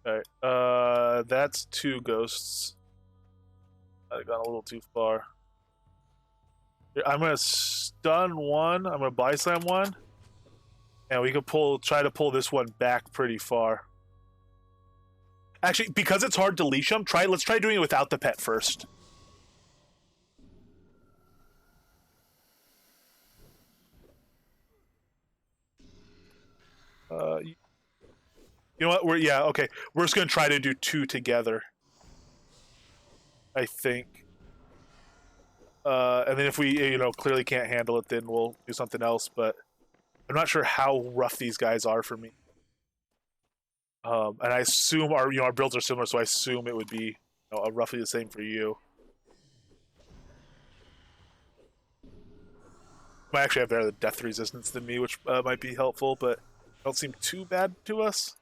Alright, that's 2 ghosts. I've gone a little too far. Here, I'm gonna stun one, I'm gonna body slam one, and we could try to pull this one back pretty far. Actually, because it's hard to leash them, let's try doing it without the pet first. You know what? We're just gonna try to do 2 together. I think. And then if we, clearly can't handle it, then we'll do something else. But I'm not sure how rough these guys are for me. And I assume our builds are similar, so I assume it would be roughly the same for you. Might actually have better death resistance than me, which might be helpful, but don't seem too bad to us.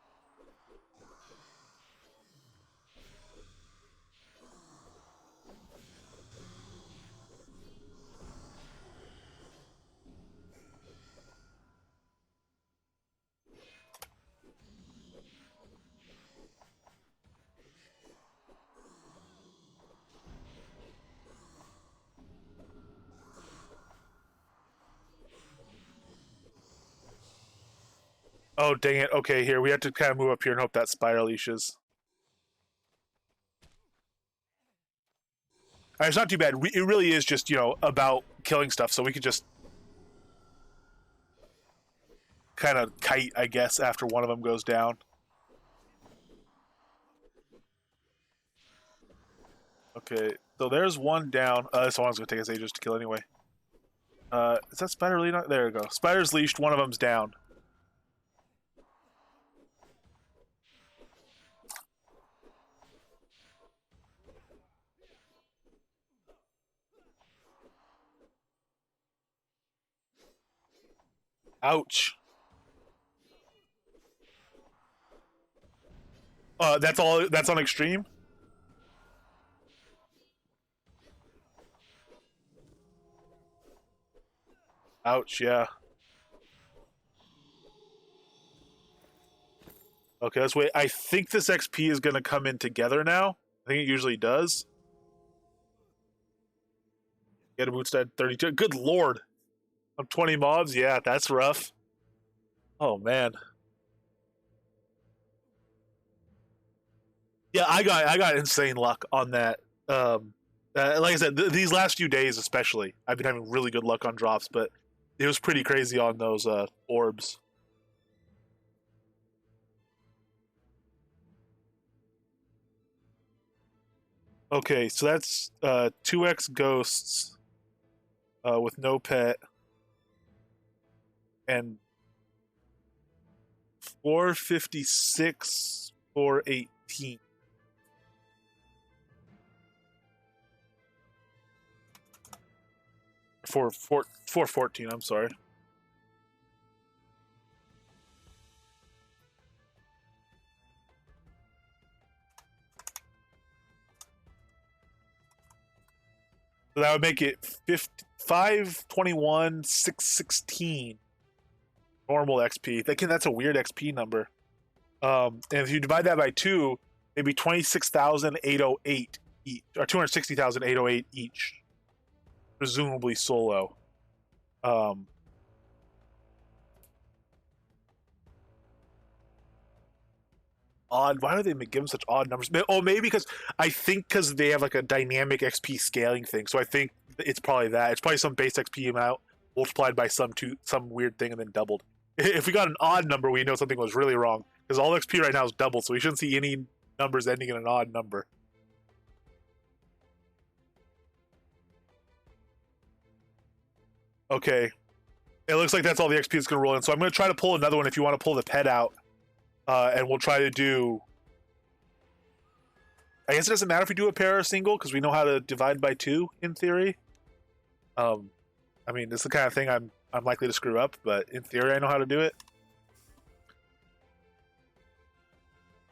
Oh, dang it. Okay, here. We have to kind of move up here and hope that spiral leashes. Alright, it's not too bad. It really is just, about killing stuff, so we could just kind of kite, I guess, after one of them goes down. Okay, so there's one down. This one's going to take us ages to kill anyway. Is that spider really not? There we go. Spider's leashed, one of them's down. Ouch. That's all. That's on extreme. Ouch. Yeah. Okay, let's wait. I think this XP is going to come in together now. I think it usually does. Get a bootstead 32. Good lord. I'm 20 mobs? Yeah, that's rough. Oh, man. Yeah, I got insane luck on that. Like I said, these last few days especially, I've been having really good luck on drops, but it was pretty crazy on those orbs. Okay, so that's 2x ghosts with no pet and 456, 418. For 414, I'm sorry. So that would make it 521, 616 normal XP. That's a weird XP number. And if you divide that by 2, it'd be 26,808 each, or 260,808 each. Presumably solo. Odd. Why do they give them such odd numbers? Oh, maybe because they have like a dynamic XP scaling thing. So I think it's probably that. It's probably some base XP amount multiplied by some weird thing and then doubled. If we got an odd number, we know something was really wrong because all XP right now is doubled. So we shouldn't see any numbers ending in an odd number. Okay. It looks like that's all the XP that's going to roll in. So I'm going to try to pull another one if you want to pull the pet out. And we'll try to do... I guess it doesn't matter if we do a pair or a single, because we know how to divide by 2, in theory. I mean, it's the kind of thing I'm likely to screw up, but in theory I know how to do it.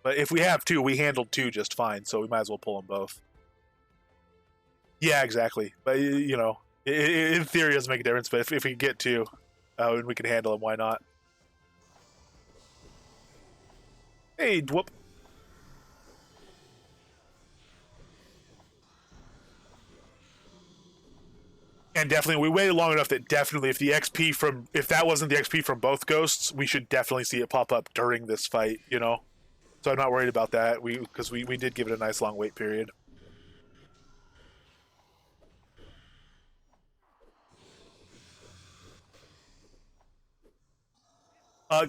But if we have 2, we handled 2 just fine, so we might as well pull them both. Yeah, exactly. But, in theory it doesn't make a difference, but if we get 2, and we can handle them, why not? Hey, whoop. And definitely, we waited long enough that definitely, if that wasn't the XP from both ghosts, we should definitely see it pop up during this fight. So I'm not worried about that. We did give it a nice long wait period.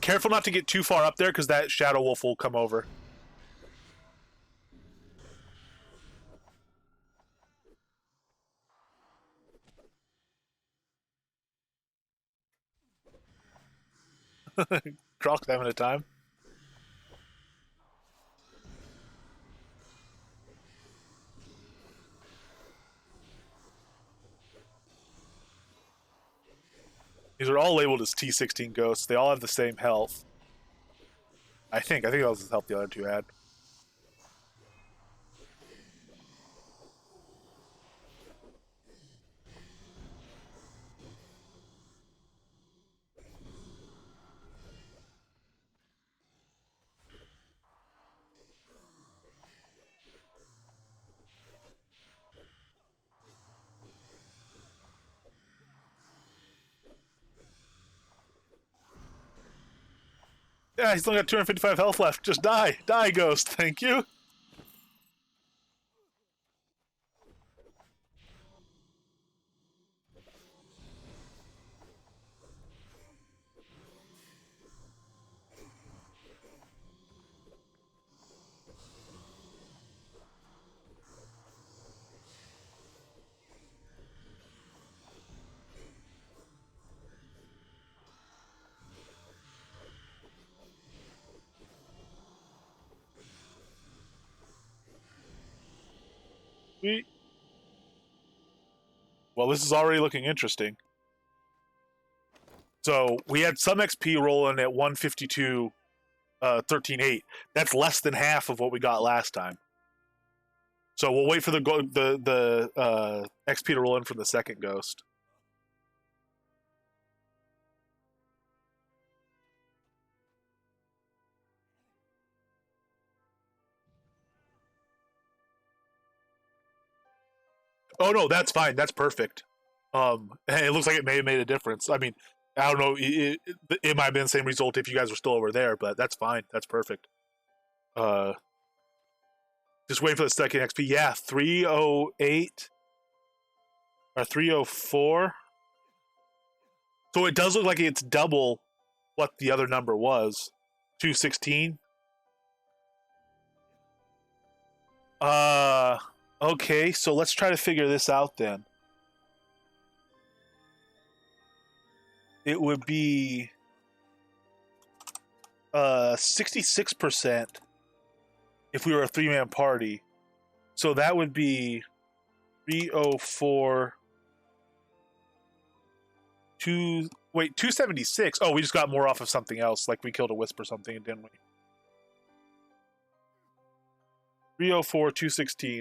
Careful not to get too far up there because that Shadow Wolf will come over. Croc's having a time. These are all labeled as T16 ghosts. They all have the same health. I think that was the health the other two had. Yeah, he's only got 255 health left. Just die. Die, ghost. Thank you. Sweet. Well, this is already looking interesting. So we had some XP rolling at 152, 13.8. That's less than half of what we got last time. So we'll wait for the XP to roll in from the second ghost. Oh no, that's fine. That's perfect. It looks like it may have made a difference. I mean, I don't know. It might have been the same result if you guys were still over there, but that's fine. That's perfect. Uh, just wait for the second XP. Yeah, 308 or 304. So it does look like it's double what the other number was. 216. Uh, okay. So let's try to figure this out then. It would be 66% if we were a 3-man party. So that would be 304 276. Oh, we just got more off of something else, like we killed a wisp or something, didn't we? 304 216.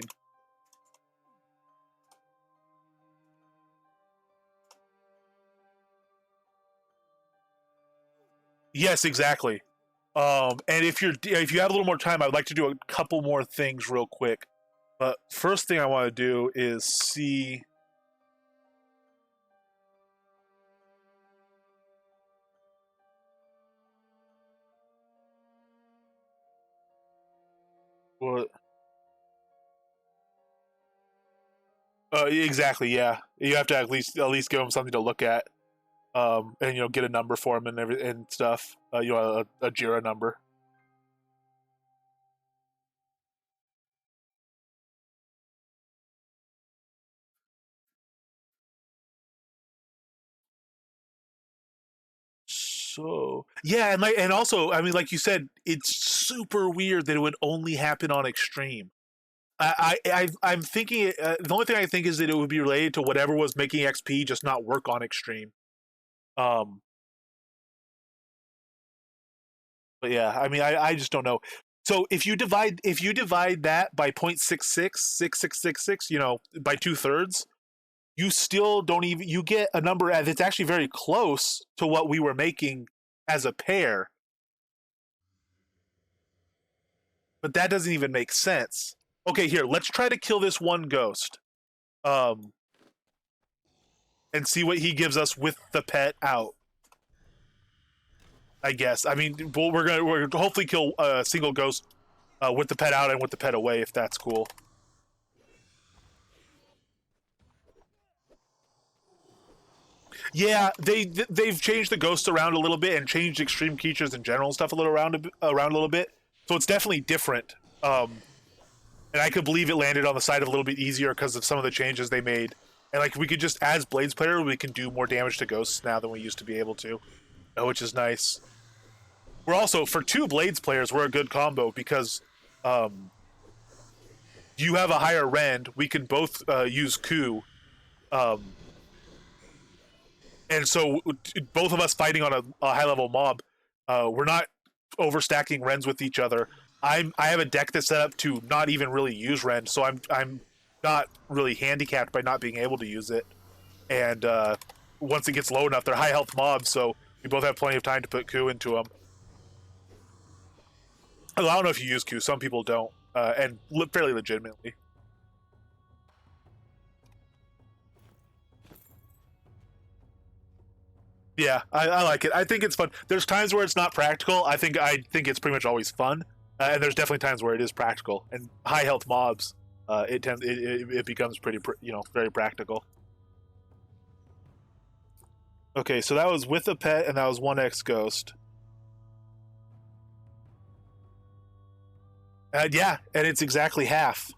Yes, exactly. And if you have a little more time, I'd like to do a couple more things real quick. But first thing I want to do is see. What? Exactly. Yeah, you have to at least give them something to look at, and get a number for them and and stuff. A Jira number. So yeah, and also, I mean, like you said, it's super weird that it would only happen on extreme. I'm thinking the only thing I think is that it would be related to whatever was making XP just not work on extreme. Um, but yeah, I mean, I just don't know. So if you divide that by 0.666666, by 2/3, you still don't even you get a number that's actually very close to what we were making as a pair. But that doesn't even make sense. Okay, here, let's try to kill this one ghost. Um, and see what he gives us with the pet out. I guess. I mean, we're gonna hopefully kill a single ghost with the pet out and with the pet away, if that's cool. Yeah, they've changed the ghosts around a little bit and changed extreme creatures in general and stuff a little around a little bit. So it's definitely different. And I could believe it landed on the side a little bit easier because of some of the changes they made. And like we could just, as Blades player, we can do more damage to ghosts now than we used to be able to, which is nice. We're also, for two Blades players, we're a good combo because you have a higher rend. We can both use coup. And so both of us fighting on a high level mob, we're not overstacking rends with each other. I have a deck that's set up to not even really use rend, so I'm not really handicapped by not being able to use it. And once it gets low enough, they're high health mobs, so we both have plenty of time to put coup into them. I don't know if you use coup. Some people don't, and fairly legitimately. Yeah, I like it. I think it's fun. There's times where it's not practical. I think it's pretty much always fun, and there's definitely times where it is practical. And high health mobs, it becomes pretty very practical. Okay, so that was with a pet, and that was 1x ghost. Yeah, and it's exactly half.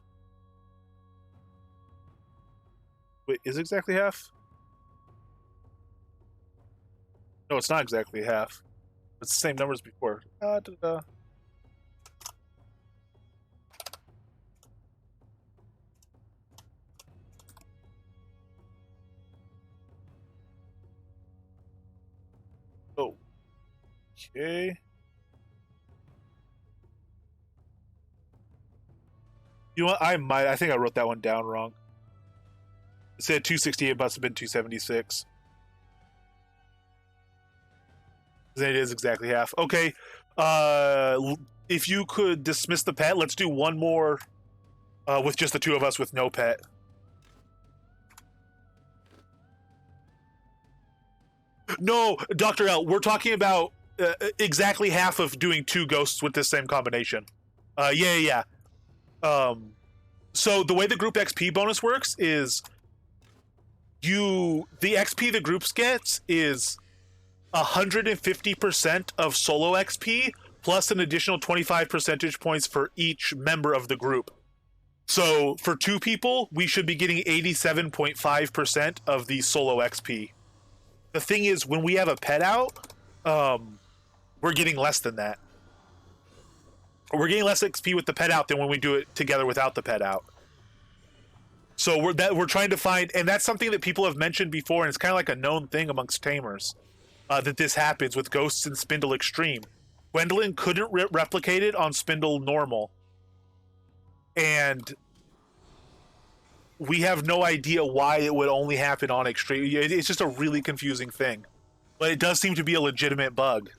Wait, is it exactly half? No, it's not exactly half. It's the same numbers before. Oh, okay. You know what? I think I wrote that one down wrong. It said 268, must have been 276. Then it is exactly half. Okay. If you could dismiss the pet, let's do one more with just the two of us with no pet. No, Dr. L, we're talking about exactly half of doing two ghosts with this same combination. Yeah. So the way the group XP bonus works is the XP the groups gets is 150% of solo XP plus an additional 25 percentage points for each member of the group. So for two people, we should be getting 87.5% of the solo XP. The thing is, when we have a pet out, we're getting less than that. We're getting less XP with the pet out than when we do it together without the pet out. So we're trying to find, and that's something that people have mentioned before, and it's kind of like a known thing amongst tamers, that this happens with ghosts in Spindle Extreme. Gwendolyn couldn't replicate it on Spindle Normal, and we have no idea why it would only happen on Extreme. It's just a really confusing thing, but it does seem to be a legitimate bug.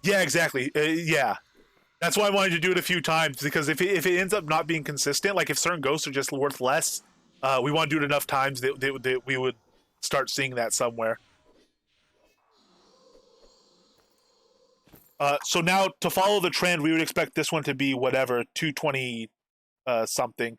Yeah, exactly. Yeah. That's why I wanted to do it a few times, because if it ends up not being consistent, like if certain ghosts are just worth less, we want to do it enough times that we would start seeing that somewhere. So now, to follow the trend, we would expect this one to be whatever 220 something.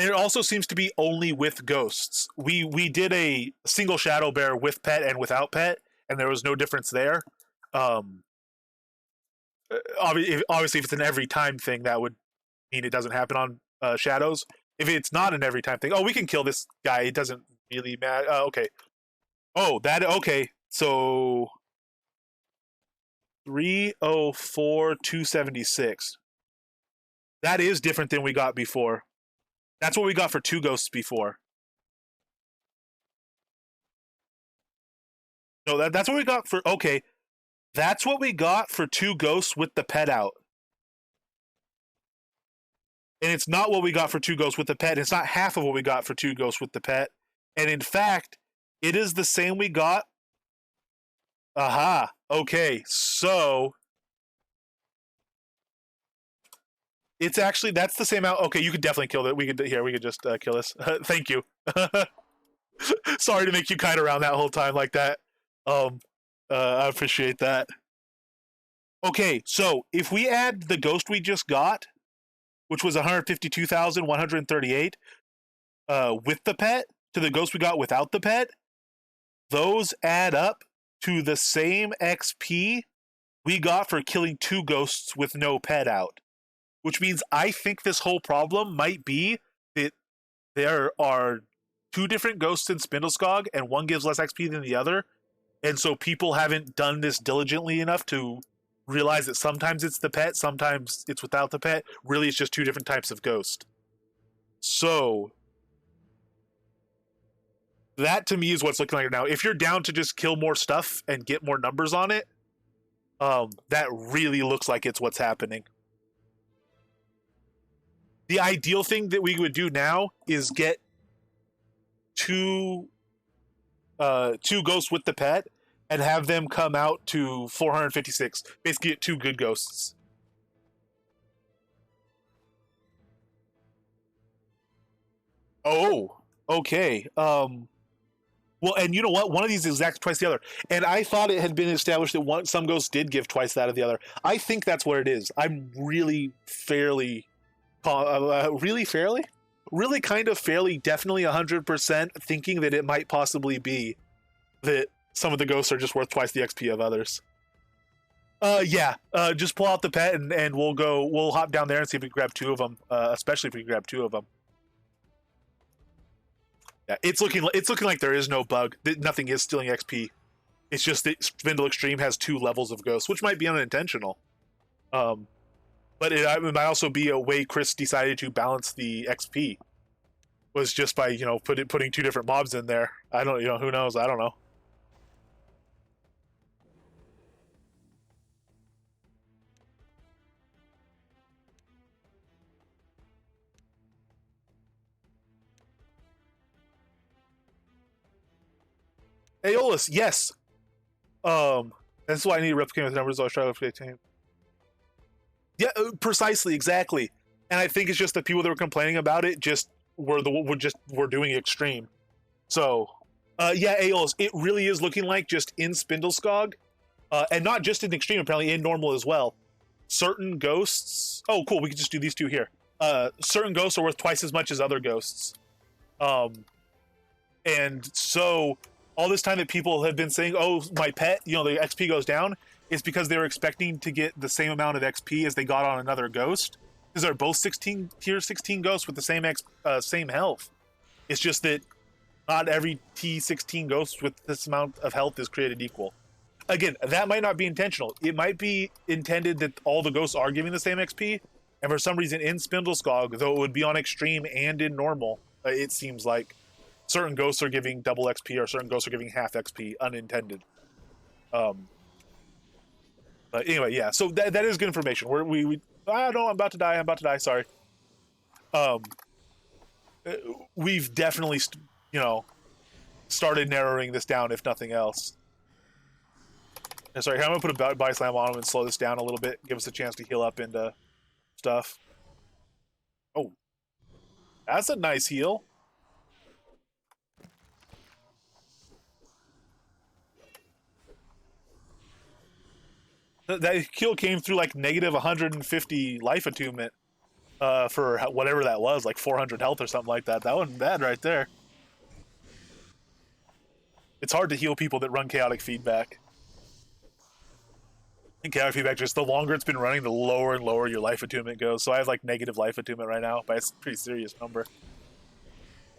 And it also seems to be only with ghosts. We did a single shadow bear with pet and without pet, and there was no difference there. Um, obviously, if it's an every time thing, that would mean it doesn't happen on shadows. If it's not an every time thing, we can kill this guy. It doesn't really matter. Okay. Oh, that okay. So 304,276. That is different than we got before. That's what we got for two ghosts before. No, that's what we got for. Okay, That's what we got for 2 ghosts with the pet out. And it's not what we got for 2 ghosts with the pet. It's not half of what we got for 2 ghosts with the pet. And in fact, it is the same we got. Aha. Okay. So it's actually, that's the same out. Okay, you could definitely kill that. We could just kill this. Thank you. Sorry to make you kite around that whole time like that. I appreciate that. Okay, so if we add the ghost we just got, which was 152,138, with the pet to the ghost we got without the pet, those add up to the same XP we got for killing 2 ghosts with no pet out. Which means I think this whole problem might be that there are 2 different ghosts in Spindelskog, and one gives less XP than the other. And so people haven't done this diligently enough to realize that sometimes it's the pet, sometimes it's without the pet. Really, it's just 2 different types of ghost. So that to me is what's looking like right now. If you're down to just kill more stuff and get more numbers on it, that really looks like it's what's happening. The ideal thing that we would do now is get 2 ghosts with the pet and have them come out to 456. Basically, get 2 good ghosts. Oh, okay. Well, and you know what? One of these is exactly twice the other. And I thought it had been established that some ghosts did give twice that of the other. I think that's what it is. I'm really fairly, really kind of fairly, definitely 100% thinking that it might possibly be that some of the ghosts are just worth twice the XP of others. Yeah. Just pull out the pet and we'll hop down there and see if we can grab 2 of them. Especially if we can grab 2 of them. Yeah, it's looking like there is no bug. That nothing is stealing XP. It's just that Spindle Extreme has 2 levels of ghosts, which might be unintentional. But it might also be a way Chris decided to balance the XP. Was just by putting 2 different mobs in there. I don't who knows. I don't know. Aeolus, yes. That's why I need to replicate with numbers. I'll try to replicate. Yeah, precisely, exactly. And I think it's just the people that were complaining about it just were doing extreme. So, yeah, Aeolus, it really is looking like just in Spindelskog, and not just in extreme, apparently in normal as well. Certain ghosts. Oh, cool. We can just do these 2 here. Certain ghosts are worth twice as much as other ghosts. And so all this time that people have been saying, "Oh, my pet," the XP goes down, is because they were expecting to get the same amount of XP as they got on another ghost. Because they're both tier 16 ghosts with the same health. It's just that not every T16 ghost with this amount of health is created equal. Again, that might not be intentional. It might be intended that all the ghosts are giving the same XP, and for some reason in Spindelskog, though it would be on extreme and in normal, it seems like certain ghosts are giving double XP or certain ghosts are giving half XP unintended. But anyway, yeah. So that is good information. We no, I'm about to die. Sorry. We've definitely started narrowing this down, if nothing else. Sorry, I'm gonna put a body slam on him and slow this down a little bit. Give us a chance to heal up into stuff. Oh, that's a nice heal. That heal came through like negative 150 life attunement for whatever that was, like 400 health or something like that. That wasn't bad right there. It's hard to heal people that run chaotic feedback. And chaotic feedback, just the longer it's been running, the lower and lower your life attunement goes. So I have like negative life attunement right now, but it's a pretty serious number. It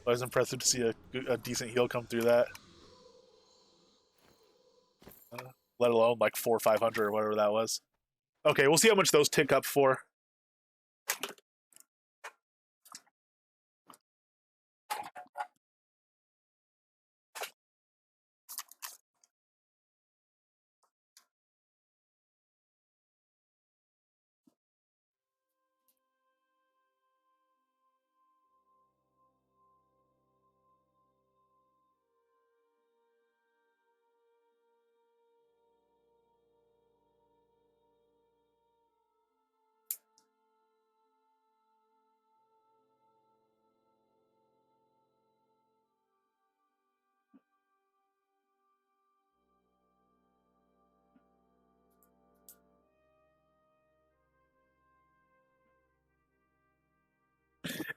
was impressive to see a decent heal come through that. Let alone like 400 or 500 or whatever that was. Okay, we'll see how much those tick up for.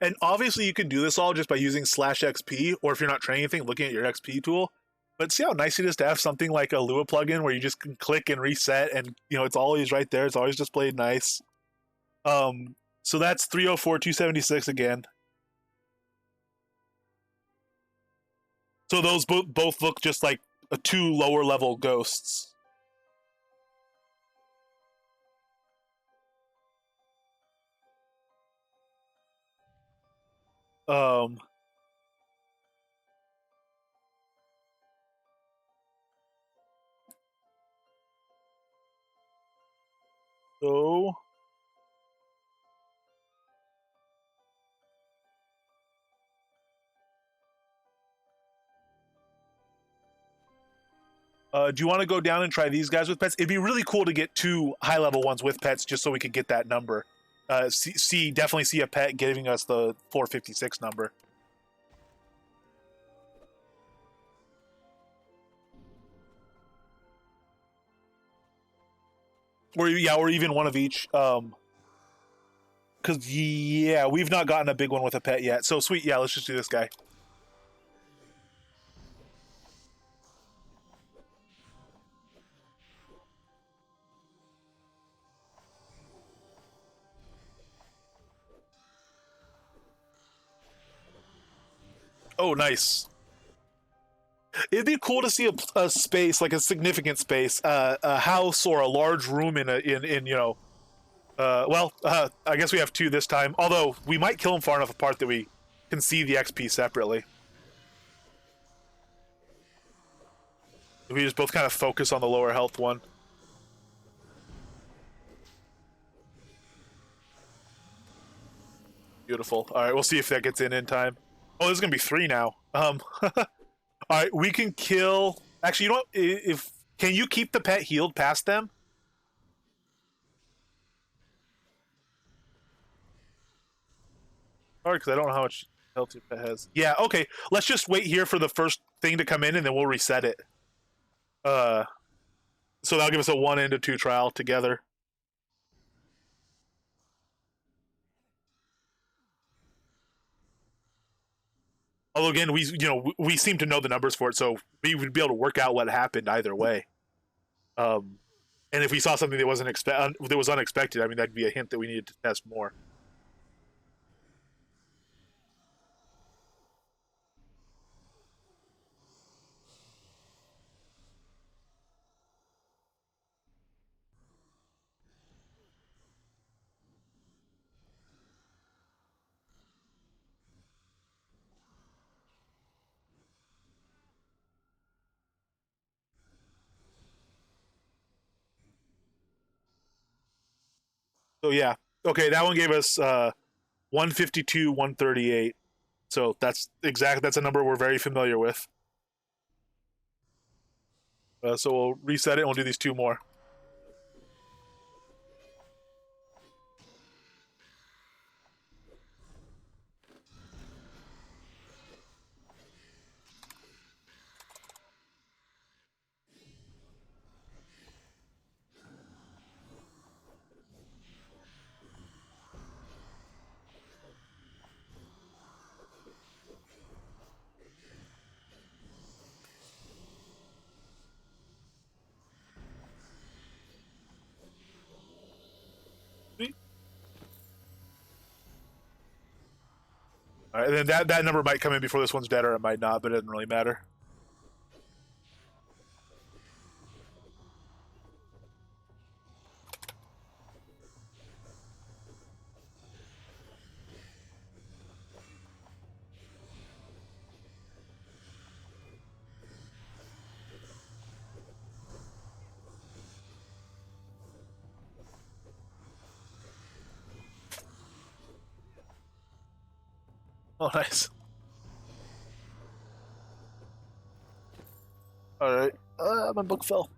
And obviously, you can do this all just by using /XP, or if you're not training anything, looking at your XP tool. But see how nice it is to have something like a Lua plugin where you just can click and reset, and it's always right there. It's always displayed nice. So that's 304, 276 again. So those both look just like two lower level ghosts. Um, so do you want to go down and try these guys with pets? It'd be really cool to get two high level ones with pets just so we could get that number. Definitely see a pet giving us the 456 number. Or even one of each. Because we've not gotten a big one with a pet yet. So sweet, yeah, let's just do this guy. Oh, nice. It'd be cool to see a space, like a significant space, a house or a large room in I guess we have two this time. Although we might kill them far enough apart that we can see the XP separately. We just both kind of focus on the lower health one. Beautiful. All right, we'll see if that gets in time. Oh, this is gonna be 3 now. All right, we can kill. Actually, you know what? If can you keep the pet healed past them? All right, because I don't know how much health your pet has. Yeah. Okay. Let's just wait here for the first thing to come in, and then we'll reset it. Uh, so that'll give us a 1 and a 2 trial together. Although again, we seem to know the numbers for it, so we would be able to work out what happened either way. Um, and if we saw something that was unexpected, I mean that'd be a hint that we needed to test more. So yeah, okay, that one gave us 152, 138. So that's a number we're very familiar with. So we'll reset it and we'll do these two more. All right, and then that number might come in before this one's dead, or it might not, but it doesn't really matter. Oh, nice. All right, my book fell.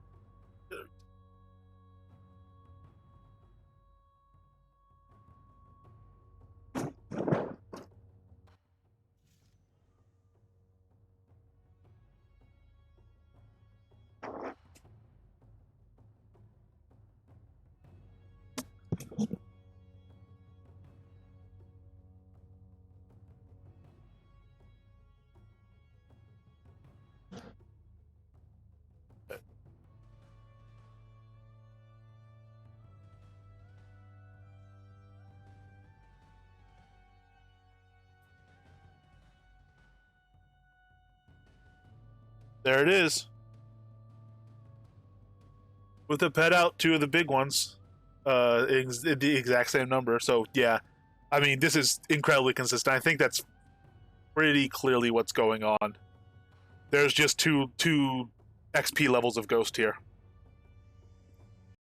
There it is. With the pet out, two of the big ones, the exact same number. So yeah, I mean, this is incredibly consistent. I think that's pretty clearly what's going on. There's just two XP levels of Ghost here.